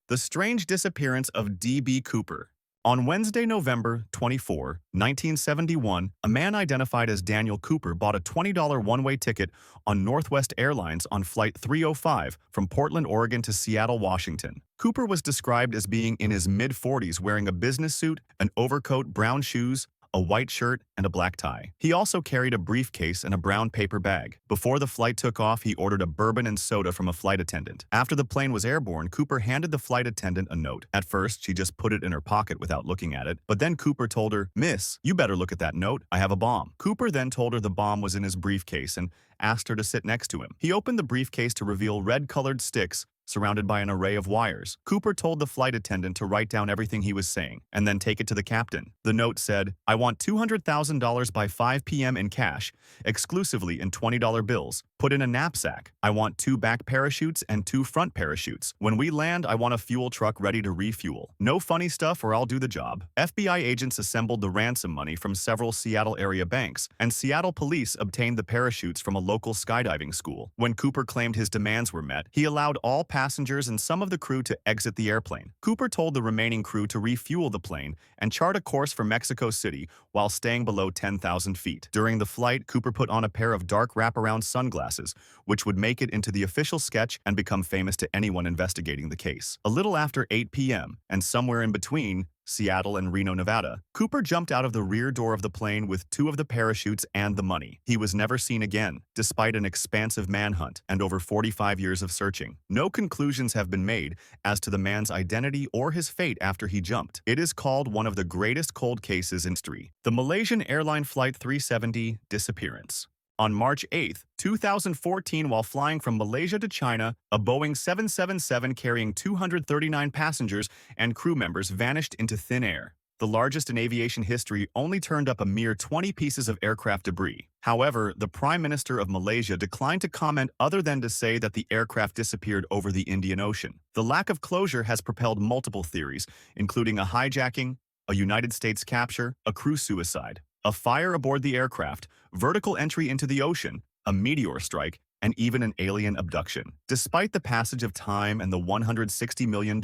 The strange disappearance of D.B Cooper. On Wednesday, November 24, 1971, a man identified as Daniel Cooper bought a $20 one-way ticket on Northwest Airlines on Flight 305 from Portland, Oregon to Seattle, Washington. Cooper was described as being in his mid-40s wearing a business suit, an overcoat, brown shoes, a white shirt, and a black tie. He also carried a briefcase and a brown paper bag. Before the flight took off, he ordered a bourbon and soda from a flight attendant. After the plane was airborne, Cooper handed the flight attendant a note. At first, she just put it in her pocket without looking at it, but then Cooper told her, "Miss, you better look at that note. I have a bomb." Cooper then told her the bomb was in his briefcase and asked her to sit next to him. He opened the briefcase to reveal red-colored sticks surrounded by an array of wires. Cooper told the flight attendant to write down everything he was saying and then take it to the captain. The note said, "I want $200,000 by 5 p.m. in cash, exclusively in $20 bills. Put in a knapsack. I want 2 back parachutes and 2 front parachutes. When we land, I want a fuel truck ready to refuel. No funny stuff or I'll do the job." FBI agents assembled the ransom money from several Seattle area banks, and Seattle police obtained the parachutes from a local skydiving school. When Cooper claimed his demands were met, he allowed all passengers and some of the crew to exit the airplane. Cooper told the remaining crew to refuel the plane and chart a course for Mexico City while staying below 10,000 feet. During the flight, Cooper put on a pair of dark wraparound sunglasses, which would make it into the official sketch and become famous to anyone investigating the case. A little after 8 p.m., and somewhere in between Seattle and Reno, Nevada, Cooper jumped out of the rear door of the plane with 2 of the parachutes and the money. He was never seen again, despite an expansive manhunt and over 45 years of searching. No conclusions have been made as to the man's identity or his fate after he jumped. It is called one of the greatest cold cases in history. The Malaysian airline Flight 370 disappearance. On March 8, 2014, while flying from Malaysia to China, a Boeing 777 carrying 239 passengers and crew members vanished into thin air. The largest in aviation history only turned up a mere 20 pieces of aircraft debris. However, the Prime Minister of Malaysia declined to comment other than to say that the aircraft disappeared over the Indian Ocean. The lack of closure has propelled multiple theories, including a hijacking, a United States capture, a crew suicide, a fire aboard the aircraft, vertical entry into the ocean, a meteor strike, and even an alien abduction. Despite the passage of time and the $160 million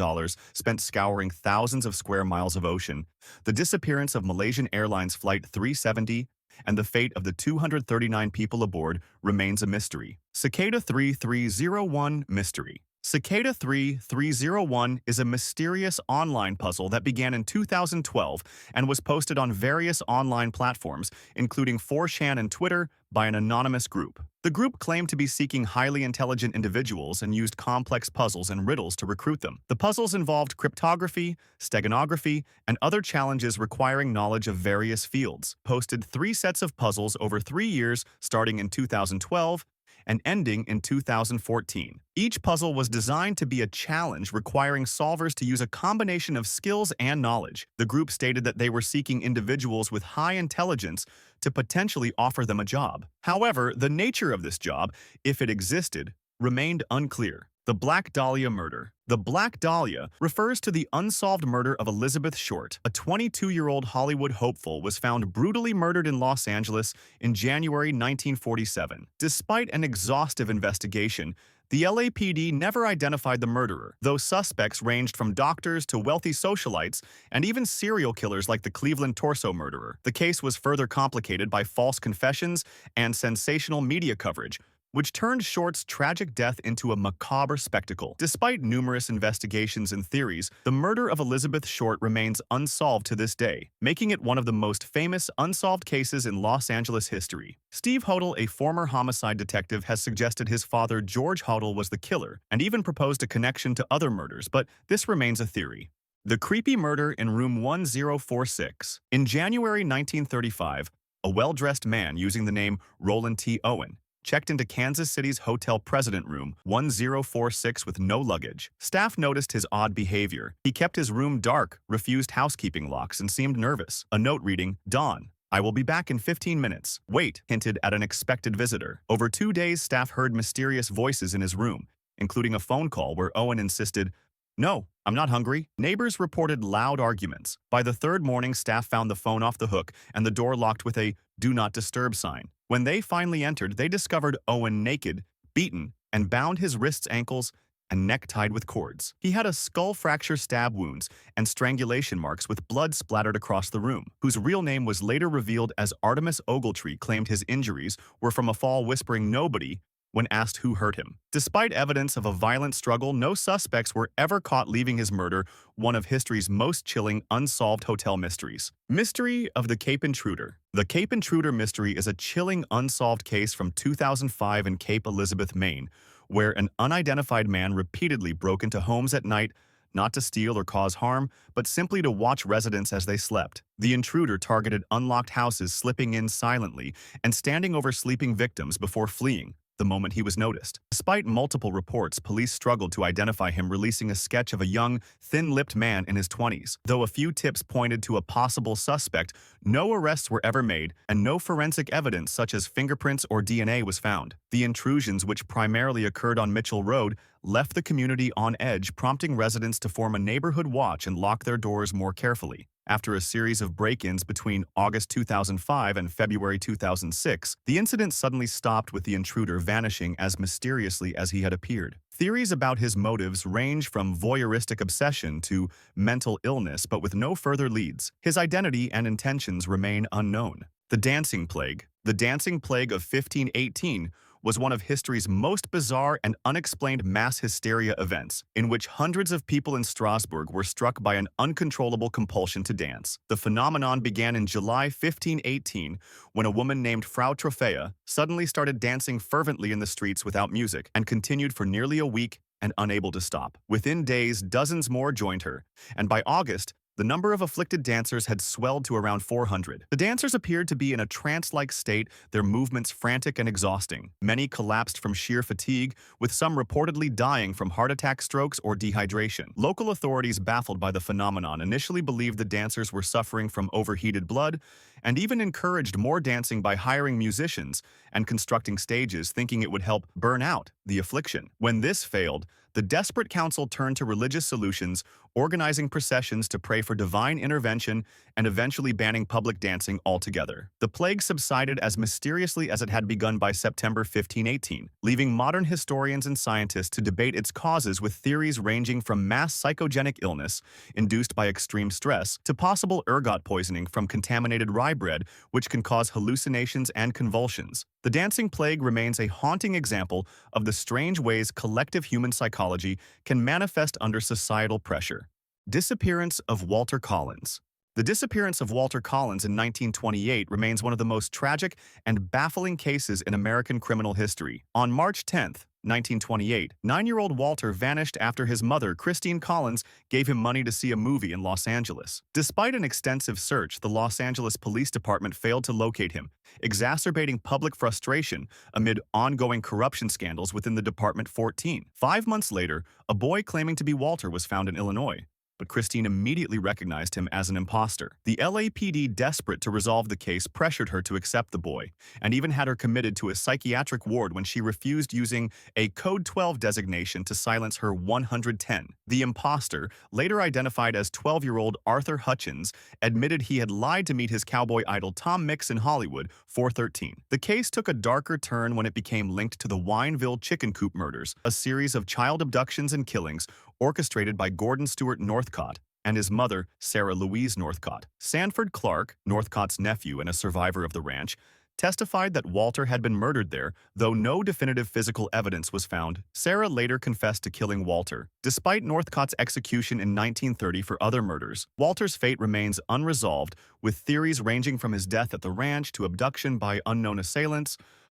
spent scouring thousands of square miles of ocean, the disappearance of Malaysian Airlines Flight 370 and the fate of the 239 people aboard remains a mystery. Cicada 3301 Mystery. Cicada 3301 is a mysterious online puzzle that began in 2012 and was posted on various online platforms, including 4chan and Twitter, by an anonymous group. The group claimed to be seeking highly intelligent individuals and used complex puzzles and riddles to recruit them. The puzzles involved cryptography, steganography, and other challenges requiring knowledge of various fields. Posted 3 sets of puzzles over 3 years, starting in 2012, and ending in 2014. Each puzzle was designed to be a challenge requiring solvers to use a combination of skills and knowledge. The group stated that they were seeking individuals with high intelligence to potentially offer them a job. However, the nature of this job, if it existed, remained unclear. The Black Dahlia murder. The Black Dahlia refers to the unsolved murder of Elizabeth Short. A 22-year-old Hollywood hopeful was found brutally murdered in Los Angeles in January 1947. Despite an exhaustive investigation, the LAPD never identified the murderer, though suspects ranged from doctors to wealthy socialites and even serial killers like the Cleveland torso murderer. The case was further complicated by false confessions and sensational media coverage, which turned Short's tragic death into a macabre spectacle. Despite numerous investigations and theories, the murder of Elizabeth Short remains unsolved to this day, making it one of the most famous unsolved cases in Los Angeles history. Steve Hodel, a former homicide detective, has suggested his father George Hodel was the killer and even proposed a connection to other murders, but this remains a theory. The creepy murder in room 1046. In January 1935, a well-dressed man using the name Roland T. Owen checked into Kansas City's Hotel President Room 1046 with no luggage. Staff noticed his odd behavior. He kept his room dark, refused housekeeping locks, and seemed nervous. A note reading, "Dawn, I will be back in 15 minutes. Wait," hinted at an expected visitor. Over 2 days, staff heard mysterious voices in his room, including a phone call where Owen insisted, "No, I'm not hungry." Neighbors reported loud arguments. By the 3rd morning, staff found the phone off the hook and the door locked with a "Do Not Disturb" sign. When they finally entered, they discovered Owen naked, beaten, and bound his wrists, ankles, and neck tied with cords. He had a skull fracture stab wounds and strangulation marks with blood splattered across the room, whose real name was later revealed as Artemis Ogletree claimed his injuries were from a fall, whispering nobody when asked who hurt him. Despite evidence of a violent struggle, no suspects were ever caught, leaving his murder one of history's most chilling unsolved hotel mysteries. Mystery of the Cape Intruder. The Cape Intruder mystery is a chilling unsolved case from 2005 in Cape Elizabeth, Maine, where an unidentified man repeatedly broke into homes at night, not to steal or cause harm, but simply to watch residents as they slept. The intruder targeted unlocked houses, slipping in silently and standing over sleeping victims before fleeing the moment he was noticed. Despite multiple reports, police struggled to identify him, releasing a sketch of a young, thin-lipped man in his 20s. Though a few tips pointed to a possible suspect, no arrests were ever made, and no forensic evidence such as fingerprints or DNA was found. The intrusions, which primarily occurred on Mitchell Road, left the community on edge, prompting residents to form a neighborhood watch and lock their doors more carefully. After a series of break-ins between August 2005 and February 2006, the incident suddenly stopped, with the intruder vanishing as mysteriously as he had appeared. Theories about his motives range from voyeuristic obsession to mental illness, but with no further leads. His identity and intentions remain unknown. The Dancing Plague. The Dancing Plague of 1518 was one of history's most bizarre and unexplained mass hysteria events, in which hundreds of people in Strasbourg were struck by an uncontrollable compulsion to dance. The phenomenon began in July 1518, when a woman named Frau Trophea suddenly started dancing fervently in the streets without music, and continued for nearly a week and unable to stop. Within days, dozens more joined her, and by August, the number of afflicted dancers had swelled to around 400. The dancers appeared to be in a trance-like state, their movements frantic and exhausting. Many collapsed from sheer fatigue, with some reportedly dying from heart attack, strokes, or dehydration. Local authorities, baffled by the phenomenon, initially believed the dancers were suffering from overheated blood, and even encouraged more dancing by hiring musicians and constructing stages, thinking it would help burn out the affliction. When this failed, the desperate council turned to religious solutions, organizing processions to pray for divine intervention and eventually banning public dancing altogether. The plague subsided as mysteriously as it had begun by September 1518, leaving modern historians and scientists to debate its causes, with theories ranging from mass psychogenic illness induced by extreme stress to possible ergot poisoning from contaminated rye bread, which can cause hallucinations and convulsions. The dancing plague remains a haunting example of the strange ways collective human psychology can manifest under societal pressure. Disappearance of Walter Collins. The disappearance of Walter Collins in 1928 remains one of the most tragic and baffling cases in American criminal history. On March 10, 1928, 9-year-old Walter vanished after his mother, Christine Collins, gave him money to see a movie in Los Angeles. Despite an extensive search, the Los Angeles Police Department failed to locate him, exacerbating public frustration amid ongoing corruption scandals within the department. 5 months later, a boy claiming to be Walter was found in Illinois, but Christine immediately recognized him as an imposter. The LAPD, desperate to resolve the case, pressured her to accept the boy, and even had her committed to a psychiatric ward when she refused, using a Code 12 designation to silence her 110. The imposter, later identified as 12-year-old Arthur Hutchins, admitted he had lied to meet his cowboy idol Tom Mix in Hollywood. 413. The case took a darker turn when it became linked to the Wineville chicken coop murders, a series of child abductions and killings orchestrated by Gordon Stewart Northcott and his mother, Sarah Louise Northcott. Sanford Clark, Northcott's nephew and a survivor of the ranch, testified that Walter had been murdered there, though no definitive physical evidence was found. Sarah later confessed to killing Walter. Despite Northcott's execution in 1930 for other murders, Walter's fate remains unresolved, with theories ranging from his death at the ranch to abduction by unknown assailants.